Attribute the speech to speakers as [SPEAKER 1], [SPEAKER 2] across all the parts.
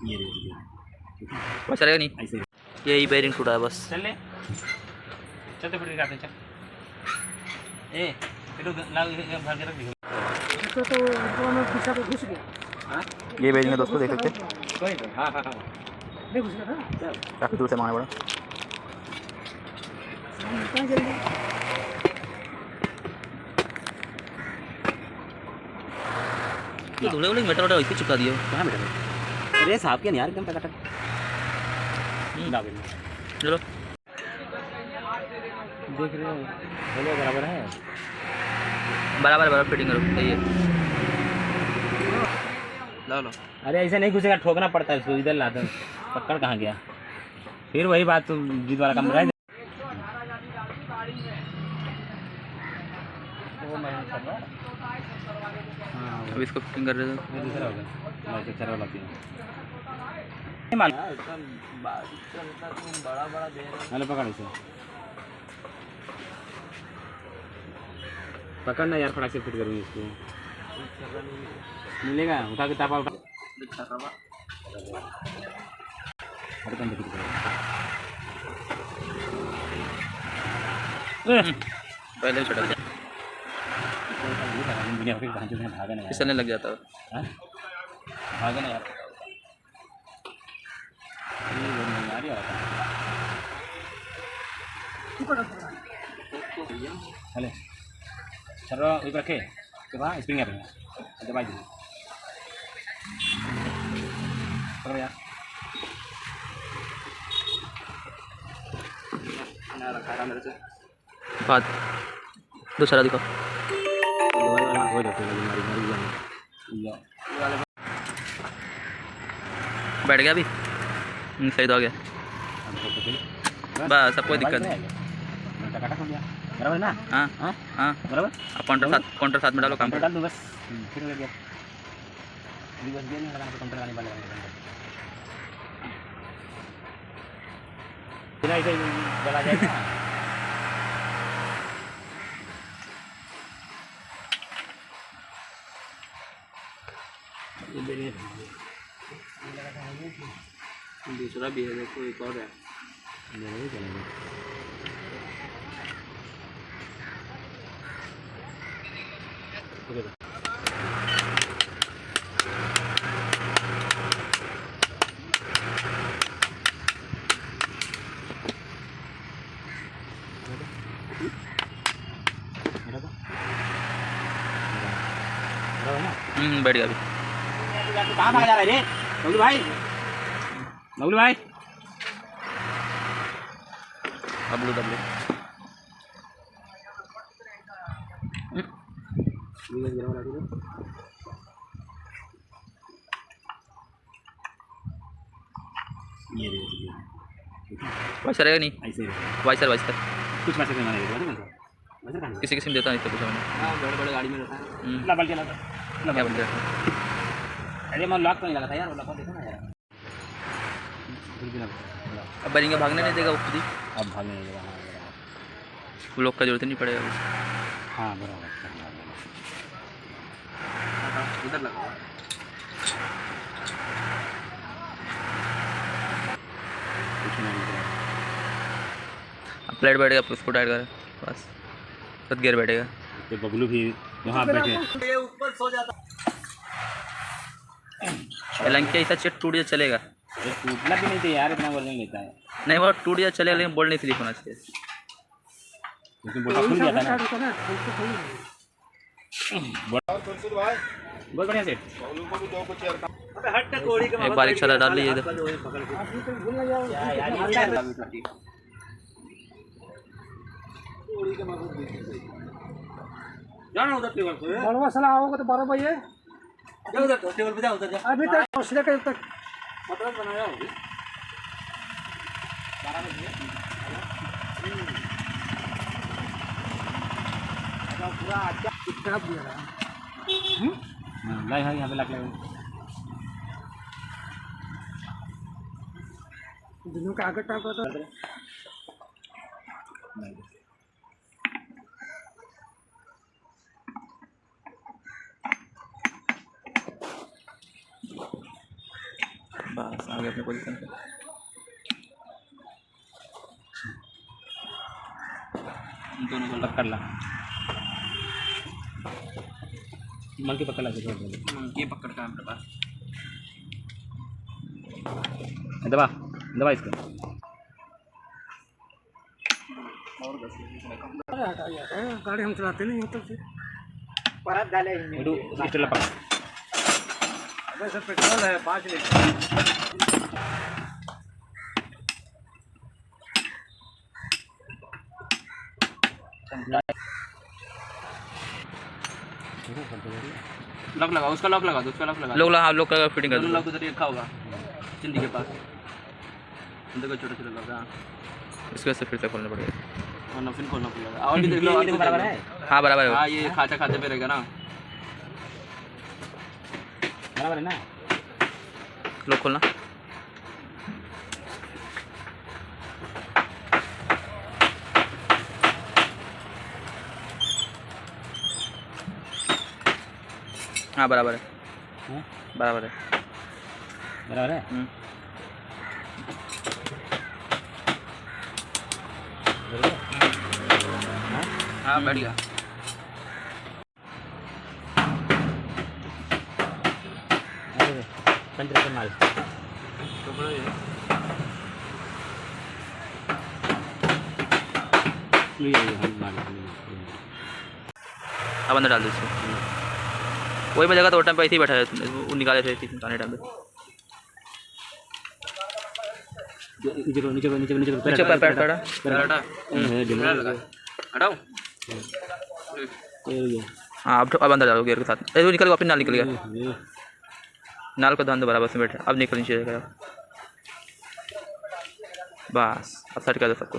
[SPEAKER 1] ये देखिए
[SPEAKER 2] वो चलेगा नहीं,
[SPEAKER 1] ऐसे
[SPEAKER 2] यही बेरिंग टूटा है बस।
[SPEAKER 1] चल ले चल तो फिर दिखाते हैं, चल ए इधर लाओ भर के रख दियो
[SPEAKER 3] तो में पीछा पे घुस गया।
[SPEAKER 1] हां
[SPEAKER 2] ये बेरिंग है दोस्तों, देख सकते हैं
[SPEAKER 1] कोई तो हां हां
[SPEAKER 3] नहीं घुस गया था।
[SPEAKER 1] चल
[SPEAKER 2] काफ़ी दूर से मारना पड़ा।
[SPEAKER 3] निकल जल्दी।
[SPEAKER 2] ये धुले वाले मेटर वोटर वैसे चुका दियो।
[SPEAKER 1] कहां बैठा है? अरे साहब के नहीं यार एकदम टकाटक दाब में
[SPEAKER 2] चलो
[SPEAKER 1] देख रहे हो बोलो बराबर है
[SPEAKER 2] बराबर बराबर फिटिंग करो, सही है। ला लो।
[SPEAKER 1] अरे ऐसे नहीं घुसेगा, ठोकना पड़ता है इसको, इधर लाता पकड़ कहाँ गया फिर वही बात तुम जीत वाला काम रह
[SPEAKER 2] अब इसको फिटिंग कर रहे थे।
[SPEAKER 1] दूसरा होगा चार वाला तीन
[SPEAKER 2] बड़ा बड़ा दे रहे
[SPEAKER 1] हेलो पकड़ इसे पकड़ना यार, फटाक से फिट करूँगी इसको, मिलेगा उठा के तापा उठा
[SPEAKER 2] पहले चढ़ा दिया,
[SPEAKER 1] भागा नहीं
[SPEAKER 2] फिसलने लग जाता है।
[SPEAKER 1] भागा नहीं यार हेलो चलो एक रखे के बाद स्प्रिंग है दबाई दीजिए पकड़ो यार ना रखा था मेरे से
[SPEAKER 2] बात दूसरा दिखाओ।
[SPEAKER 1] हो जाते हैं
[SPEAKER 2] बैठ गया अभी, सही तो आ गया बस, अब कोई दिक्कत नहीं।
[SPEAKER 1] बराबर ना?
[SPEAKER 2] हाँ
[SPEAKER 1] हाँ
[SPEAKER 2] हाँ
[SPEAKER 1] बराबर।
[SPEAKER 2] अब काउंटर साथ में डालो, काम
[SPEAKER 1] डाल दूँ बस फिर हो गया, बस गेयर नहीं लगाना तो काउंटर लगाने वाले बिना ऐसे जला जाएगा
[SPEAKER 2] दूसरा भी है, देखो एक और है। बैठ गया अभी।
[SPEAKER 1] कहाँ भाग जा रहा है रे बबलू भाई? बबलू भाई
[SPEAKER 2] डब्लू डब्लू वाइसर है नहीं,
[SPEAKER 1] ऐसे
[SPEAKER 2] वाइसर
[SPEAKER 1] कुछ मैसेज नहीं मानेगा
[SPEAKER 2] किसी किसी में देता नहीं, तो पूछा मैंने।
[SPEAKER 1] बड़े बड़े गाड़ी में रहता है ला बल्कि ला
[SPEAKER 2] क्या बोलते हैं,
[SPEAKER 1] अरे मैं लॉक तो नहीं लगा था यार, वो लॉक देखो ना यार
[SPEAKER 2] अब बरिंगा भागने नहीं देगा वो खुद ही,
[SPEAKER 1] अब भागने नहीं लगा
[SPEAKER 2] वो लोग का जरूरत नहीं पड़ेगा।
[SPEAKER 1] हाँ बराबर
[SPEAKER 2] इधर लगा
[SPEAKER 1] कुछ नहीं
[SPEAKER 2] प्लेट बैठेगा, उसको टाइट कर बस, सब गियर बैठेगा।
[SPEAKER 1] तो बबलू भी वहाँ बैठे
[SPEAKER 3] ऊपर सो जाता।
[SPEAKER 2] एलंकी ऐसा चेट टूट जा चलेगा,
[SPEAKER 1] अरे टूटना भी नहीं चाहिए यार, इतना बोल नहीं लेता है
[SPEAKER 2] नहीं वो टूट जा चलेगा, लेकिन बोल्ट नहीं स्लिप होना चाहिए।
[SPEAKER 1] लेकिन बोला खुल गया था ना बहुत बढ़िया सेट।
[SPEAKER 2] एक बारीक छाला डाल लीजिए इधर।
[SPEAKER 1] जाना उधर टेबल पे,
[SPEAKER 3] बड़वा साला आओगे तो 12 बजे
[SPEAKER 1] जाओ उधर टेबल पे, जाओ उधर जा
[SPEAKER 3] अभी तक हौसले के तक
[SPEAKER 1] मतलब बनाया होगी 12 बजे पूरा अच्छा
[SPEAKER 3] कितना दिया रहा
[SPEAKER 1] लाई है यहाँ पे लग लगे
[SPEAKER 3] दिनों का आगे टाइप होता है।
[SPEAKER 2] बस आ गए अपने पोजीशन पे।
[SPEAKER 1] दोनों को पकड़ ला, मंकी पकड़ ला, मंकी पकड़ का हमारे पास। दबा दबा इसको।
[SPEAKER 3] गाड़ी हम चलाते नहीं होते से
[SPEAKER 1] स्टेला पकड़।
[SPEAKER 3] वैसे पेट्रोल है 5 लीटर।
[SPEAKER 1] लॉक लगा, उसका लॉक लगा दो, उसका लॉक लगा।
[SPEAKER 2] लोग हाँ लोग का फिटिंग कर
[SPEAKER 1] दोनों
[SPEAKER 2] दो।
[SPEAKER 1] लॉक उधर रखा होगा चिंदी के पास, देखो छोटा छोटा लॉक। हाँ
[SPEAKER 2] इसके से फिर से खोलना पड़ेगा।
[SPEAKER 1] और फिर खोलना पड़ेगा। और भी देख लो, और भी बराबर है।
[SPEAKER 2] हाँ बराबर है।
[SPEAKER 1] हाँ ये खाचा खाते पे रहेगा ना, बराबर है ना।
[SPEAKER 2] लोग खोलना। हाँ बराबर है, बराबर है,
[SPEAKER 1] बराबर है। हाँ बैठ गया। पंचर माल
[SPEAKER 2] अब अंदर डाल दो इसको। वही मैं जगह तो टाइम पे ऐसे ही बैठा है, वो निकाले थे निकालने टाइम पे। नीचे पैर पैर पैर
[SPEAKER 1] हटाओ।
[SPEAKER 2] हाँ अब अंदर डालो गियर के साथ। वो निकल गया, वापस नाल निकल गया। नाल का ध्यान दो, बराबर से बैठे। अब निकल नीचे जाएगा। बस अब सेट कर दो सबको।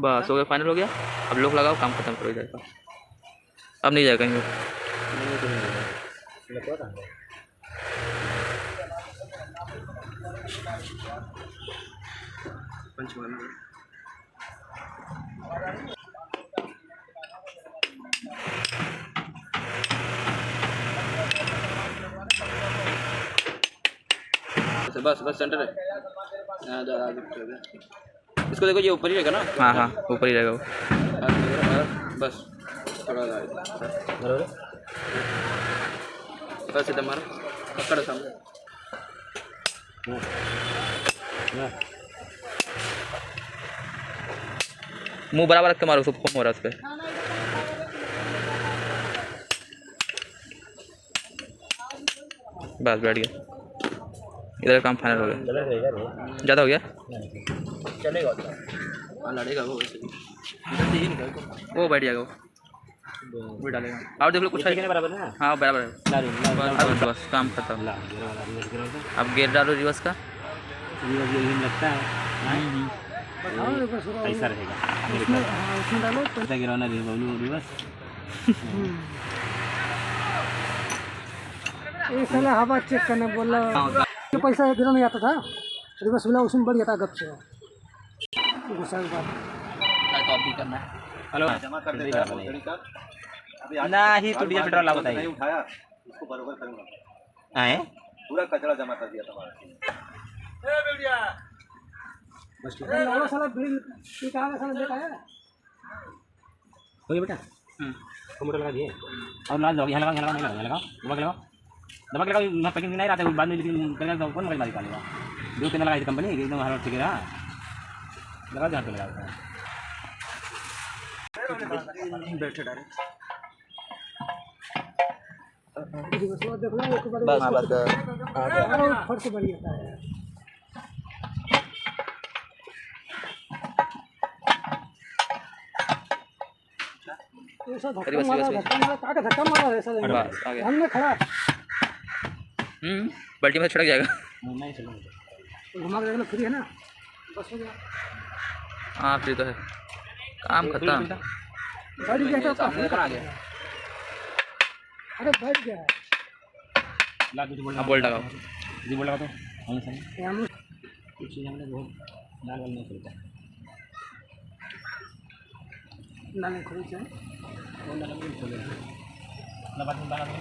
[SPEAKER 2] बस हो गया, फाइनल हो गया। अब लोग लगाओ, काम खत्म करो इधर का। अब नहीं जाएगा कहीं।
[SPEAKER 1] बस बस सेंटर है। इसको देखो, ये ऊपर ही रहेगा ना।
[SPEAKER 2] हाँ हाँ ऊपर ही रहेगा वो।
[SPEAKER 1] बस थोड़ा बराबर, बस इधर मारो, पकड़ सामने।
[SPEAKER 2] मुंह बराबर रख के मारो, उसको हो रहा है उस पर। बस बैठ गया। इधर काम फाइनल हो गया। ज़्यादा हो गया,
[SPEAKER 1] चलेगा लड़ेगा वो वैसे भी।
[SPEAKER 2] वो बैठ जाएगा, वो डालेगा। और देख लो कुछ है
[SPEAKER 1] बराबर है।
[SPEAKER 2] हाँ बराबर है। बस काम खत्म। अब गेयर डालो रिवर्स का।
[SPEAKER 1] लगता है ऐसा रहेगा।
[SPEAKER 3] उसमें डालो तो
[SPEAKER 1] गिराना रिवर्स।
[SPEAKER 3] ये साला हवा चेक करने बोला, ये पैसा गिरा नहीं आता था, रिवर्स मिला उसमें बढ़ जाता गप से। गुस्सा की बात
[SPEAKER 2] तो अब भी करना है।
[SPEAKER 1] हेलो जमा कर देगा ना ही तो डीजल पेट्रोल बताइए। नहीं उठाया, इसको बरोबर करूंगा। आए पूरा कचरा जमा कर दिया तुम्हारा। ए बेटिया बस ठीक है।
[SPEAKER 3] वाला साला बिल ये कहां का साला देखा है।
[SPEAKER 1] हो गया बेटा। कंप्यूटर लगा दिए और लाल दबा, यहाँ लगा, यहाँ लगा, नहीं लगा, दबा के लगाओ, दबा के लगाओ। मैं पैकिंग नहीं रहता है बाद में, लेकिन करेगा तो कौन मोबाइल निकालेगा। जो केंद्र लगाई थी कंपनी एकदम हर ठीक है। लगा जहाँ पे लगा बैठे डायरेक्ट।
[SPEAKER 3] देख लो एक बार फर्क बढ़ जाता है। ऐसा धक्का मारा ऐसा हमने खड़ा
[SPEAKER 2] बल्टी में छिड़क जाएगा।
[SPEAKER 1] नहीं चलो
[SPEAKER 3] घुमा के देख लो, फ्री है ना, बस हो गया।
[SPEAKER 2] हाँ फ्री तो है, काम खत्म।
[SPEAKER 3] बैठ गया
[SPEAKER 1] सामने आ गया।
[SPEAKER 3] अरे बैठ गया।
[SPEAKER 2] अब बोल्ट लगाओ।
[SPEAKER 1] जी बोल लगा तो हम सही
[SPEAKER 3] हम
[SPEAKER 1] कुछ चीज़ हमने बहुत लाल वाल नहीं खरीदा।
[SPEAKER 3] ना नहीं खोल से
[SPEAKER 1] कौन लगा नहीं खोले ना बात में बना दो।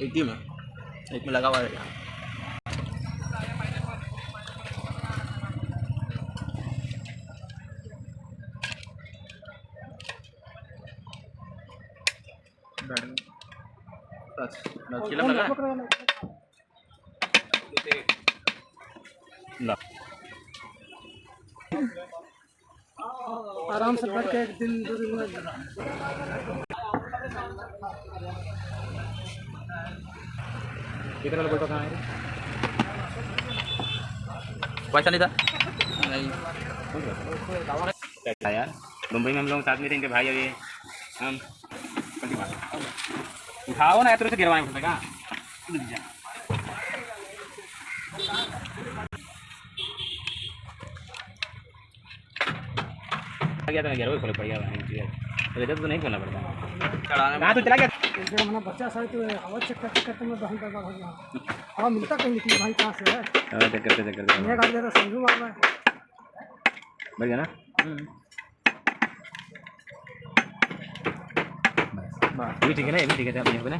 [SPEAKER 2] एक ही में, एक में लगा हुआ है। चिलम लगा है?
[SPEAKER 1] ला
[SPEAKER 3] आराम से बैठ के एक दिन 2 दिन में
[SPEAKER 1] कितना बोलता कहाँ है?
[SPEAKER 2] पैसा नहीं था? नहीं।
[SPEAKER 1] यार मुंबई में हम लोग साथ में थे, इनके भाई और ये हम उठाओ ना, तुरंत गिरवाएं फंसे का गया था, गिरो खोल पड़ गया तो नहीं खोलना पड़ता। कहाँ तो चला गया?
[SPEAKER 3] हमारा बच्चा सारे तो हवा चेक करते करते मैं बहन बर्बाद हो गया। हवा मिलता कहीं नहीं, भाई कहाँ से है?
[SPEAKER 1] चेक करते
[SPEAKER 3] मैं गाड़ी ज़्यादा समझू मार रहा है।
[SPEAKER 1] बढ़ गया ना? ये भी ठीक है ना, ये भी ठीक है अपने यहाँ पे ना,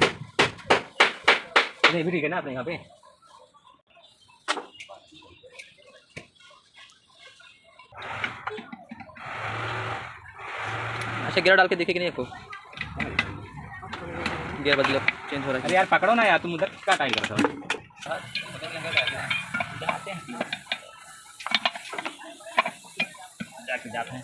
[SPEAKER 1] ये भी ठीक है ना अपने यहाँ पे।
[SPEAKER 2] अच्छा गियर डाल के देखे कि नहीं आपको? गियर बदलो, चेंज हो रहा है।
[SPEAKER 1] अरे यार पकड़ो ना यार, तुम उधर क्या टाइम करते हो? जाते हैं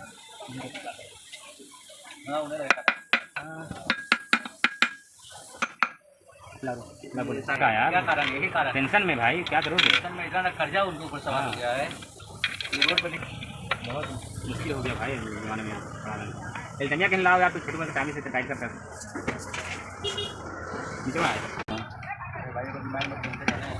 [SPEAKER 1] मैं बोल सका यार, क्या कारण है? कारण टेंशन में भाई, क्या करोगे? टेंशन में इतना कर्जा उनके ऊपर सवाल हो गया है, रोड पे बहुत मुश्किल हो गया भाई जमाने में। एल्टमिया कहीं लाओ यार, तो छोटे मोटे टाइम से टाइट करता है नीचे में आए भाई को दिमाग में घूमते जाना है।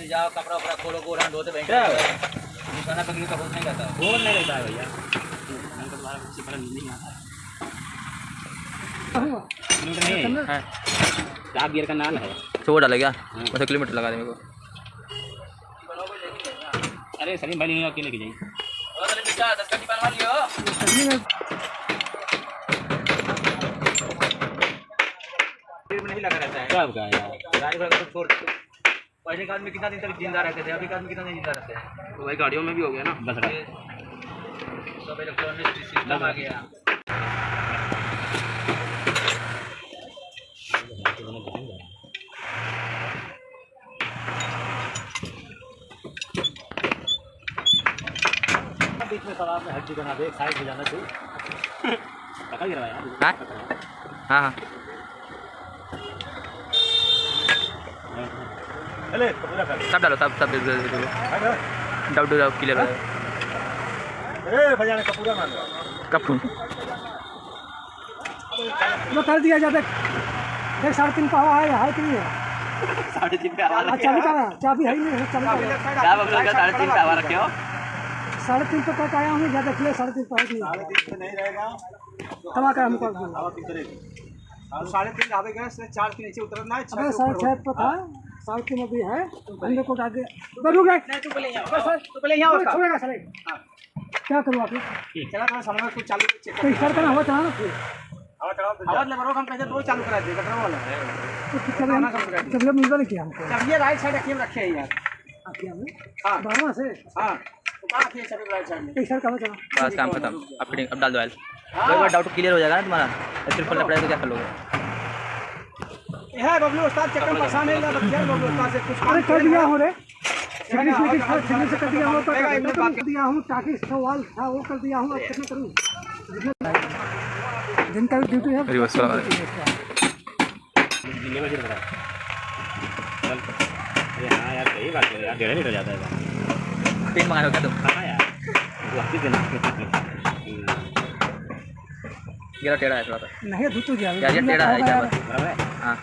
[SPEAKER 1] जाओ कपड़ा वपड़ा खोलो, गोरा धोते बैंक खाना पकड़ने का बहुत नहीं रहता, बहुत नहीं रहता है भैया। तुम्हारा कुछ पता नहीं आता है, 4 गियर का नाल है,
[SPEAKER 2] तो वो डालेगा 2 किलोमीटर लगा दे मेरे को।
[SPEAKER 1] अरे सलीम भाई नहीं अकेले की जाइए नहीं लगा रहता है कब का यार, गाड़ी घोड़ा तो छोड़। पहले के आदमी कितना दिन तक जिंदा रहते थे, अभी के आदमी कितना दिन जिंदा रहते हैं? तो भाई गाड़ियों में भी हो गया ना, बस सब इलेक्ट्रॉनिक सिस्टम आ गया। बीच में सवाल में हड्डी बना दे, साइड हो जाना तू पकड़ गिरवा यार।
[SPEAKER 2] हाँ हाँ
[SPEAKER 1] चले पूरा कर
[SPEAKER 2] सब डालो, सब सब डाउट डाउट क्लियर हो जाएगा।
[SPEAKER 1] ए भैया कपूरा मान लो
[SPEAKER 2] कपूर
[SPEAKER 3] वो कर दिया जाता, देख 3.5 का हवा है कि नहीं है?
[SPEAKER 1] 3.5 पे आवाज
[SPEAKER 3] अच्छा भी करा, चाबी है ही नहीं, चाबी
[SPEAKER 1] क्या बाबू लगा 3.5 पे आवाज रखे हो?
[SPEAKER 3] 3.5 पे तक आया हूँ, ज़्यादा देखिए 3.5 पे है कि नहीं?
[SPEAKER 1] 3.5 पे नहीं रहेगा,
[SPEAKER 3] तवा कर हमको
[SPEAKER 1] हवा कितने रहेगी? और 3.5 आवे गए, 4 के नीचे उतरना है, 6
[SPEAKER 3] अबे 6.5 पे था, 3.5 में भी है, अंदर को आगे बढ़ू गए। नहीं तू पहले यहाँ छोड़ेगा सर, क्या करूँ आप?
[SPEAKER 1] चला थोड़ा समय कुछ चालू चेक
[SPEAKER 3] तो स्टार्ट करना हुआ था ना, फिर
[SPEAKER 1] हवा ले बरो, हम कैसे दो चालू करा देगा कटरा वाला है
[SPEAKER 3] तो चलिए मिलता नहीं किया हमको।
[SPEAKER 1] जब ये राइट साइड रखिए रखे हैं यार,
[SPEAKER 3] किया में
[SPEAKER 1] हां
[SPEAKER 3] बारवा से
[SPEAKER 1] हां तो कहां रखिए सभी राइट साइड में?
[SPEAKER 3] स्टार्ट कहाँ चला?
[SPEAKER 2] बस काम खत्म। अब फिटिंग अब डाल दो ऑयल, एक बार डाउट क्लियर हो जाएगा ना तुम्हारा। सिर्फ खोलना पड़ेगा तो क्या कर लोगे?
[SPEAKER 1] ये है बबलू उस्ताद चक्कर परेशान है ना, बच्चा बबलू उस्ताद से कुछ
[SPEAKER 3] अरे कर दिया हूँ रे, छगनी से कर दिया हूँ, कर दिया हूँ, ताकि सवाल था वो कर दिया हूँ, अब कितना करूँ? दिन का ड्यूटी है,
[SPEAKER 2] रिवर्स वाला
[SPEAKER 1] जिंदगी में चल अरे हाँ यार सही बात है यार, 1.5 लीटर जाता है
[SPEAKER 2] पेन मंगा रहे हो क्या तुम?
[SPEAKER 1] हाँ यार वापस देना
[SPEAKER 2] गिरा टेढ़ा है थोड़ा सा
[SPEAKER 3] नहीं धूप तो
[SPEAKER 2] यार, ये टेढ़ा है क्या बात?
[SPEAKER 1] बराबर है।
[SPEAKER 2] हाँ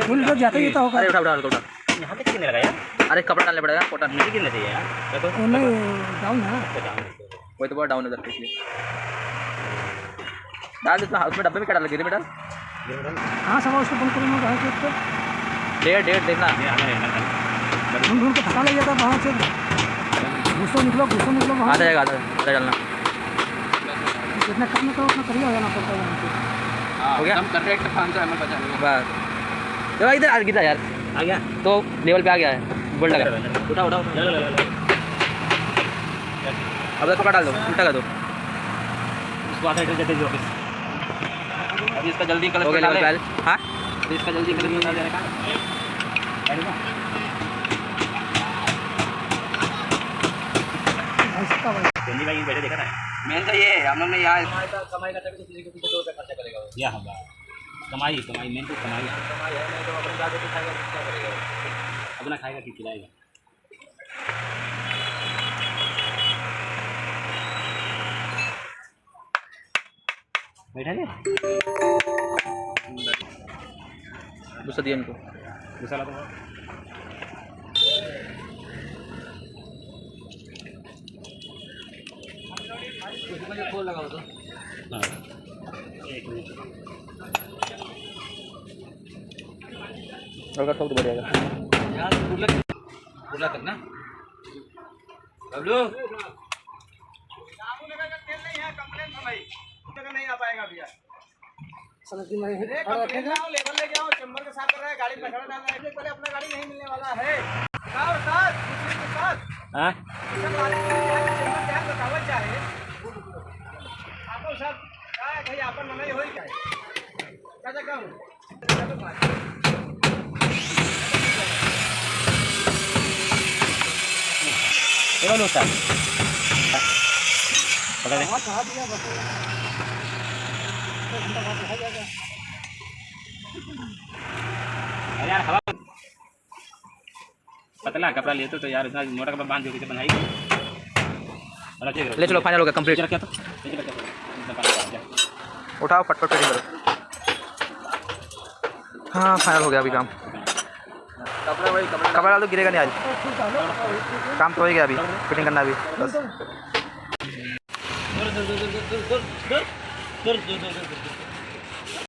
[SPEAKER 3] फुल जब जाता ही तो होगा।
[SPEAKER 2] अरे उठा उठा उठा।
[SPEAKER 1] यहाँ पे कितने लगा यार?
[SPEAKER 2] अरे कपड़ा डालने पड़ेगा, कॉटन
[SPEAKER 1] नीचे कितने चाहिए यार?
[SPEAKER 3] नहीं डाउन है।
[SPEAKER 2] वही तो बहुत डाउन है इधर इसलिए डाल देता हूँ उसमें डब्बे में क्या डाल गिरे में डाल
[SPEAKER 3] हाँ सब उसको बंद करूँगा कहाँ से तो
[SPEAKER 2] डेढ़ देखना
[SPEAKER 3] ढूंढ ढूंढ के थका लग जाता है वहाँ से घुसो निकलो वहाँ
[SPEAKER 2] आधा जाएगा आधा डालना
[SPEAKER 3] जितना कम करो उतना करिए हो जाना पड़ता है वहाँ से
[SPEAKER 2] हो गया
[SPEAKER 1] करेक्ट 500 ml बचाने
[SPEAKER 2] बस देखो इधर आ गिरा यार
[SPEAKER 1] आ गया
[SPEAKER 2] तो लेवल पे आ गया है बोल लगा
[SPEAKER 1] उठा
[SPEAKER 2] अब तो पकड़ डाल दो उल्टा कर दो
[SPEAKER 1] उसको आधा लीटर देते जी वापस अभी इसका जल्दी कलर
[SPEAKER 2] हो गया लेवल पे हाँ
[SPEAKER 1] अभी इसका जल्दी कलर निकाल देने का
[SPEAKER 3] ऐसा भाई
[SPEAKER 1] चंदी भाई बैठे देखा था मेन तो ये है हम लोग ने यहाँ कमाई करता है तो किसी के पीछे 2 रुपये खर्चा करेगा या होगा कमाई मेन तो कमाई है नहीं तो अपने जाके तो खाएगा क्या करेगा अपना खाएगा कि खिलाएगा बैठा ले
[SPEAKER 2] दूसरा दिया इनको
[SPEAKER 1] दूसरा ला दो खोल लगाओ तो हाँ एक मिनट
[SPEAKER 2] और ठोक दो बढ़िया
[SPEAKER 1] यार बुला तक ना बबलू नहीं आ पाएगा भैया
[SPEAKER 3] समझती मैं रखेगा
[SPEAKER 4] लेबर लेके आओ चैम्बर के साथ कर रहा है गाड़ी में खड़ा डालना है पहले अपना गाड़ी नहीं मिलने वाला है
[SPEAKER 1] हाँ
[SPEAKER 4] आपको सब भाई आपन नहीं होई क्या क्या
[SPEAKER 1] ये लो सर पकड़ ले
[SPEAKER 3] कहा दिया बस
[SPEAKER 1] अरे यार हवा पतला कपड़ा लेते तो यार इतना मोटा कपड़ा बांध दो कैसे बनाई
[SPEAKER 2] ले चलो फाइनल हो गया कंप्लीट
[SPEAKER 1] रखा तो
[SPEAKER 2] उठाओ फटफट फिटिंग करो हाँ फाइनल हो गया अभी काम कपड़ा डाल दो गिरेगा नहीं आज काम तो हो गया अभी फिटिंग करना अभी बस
[SPEAKER 1] दूर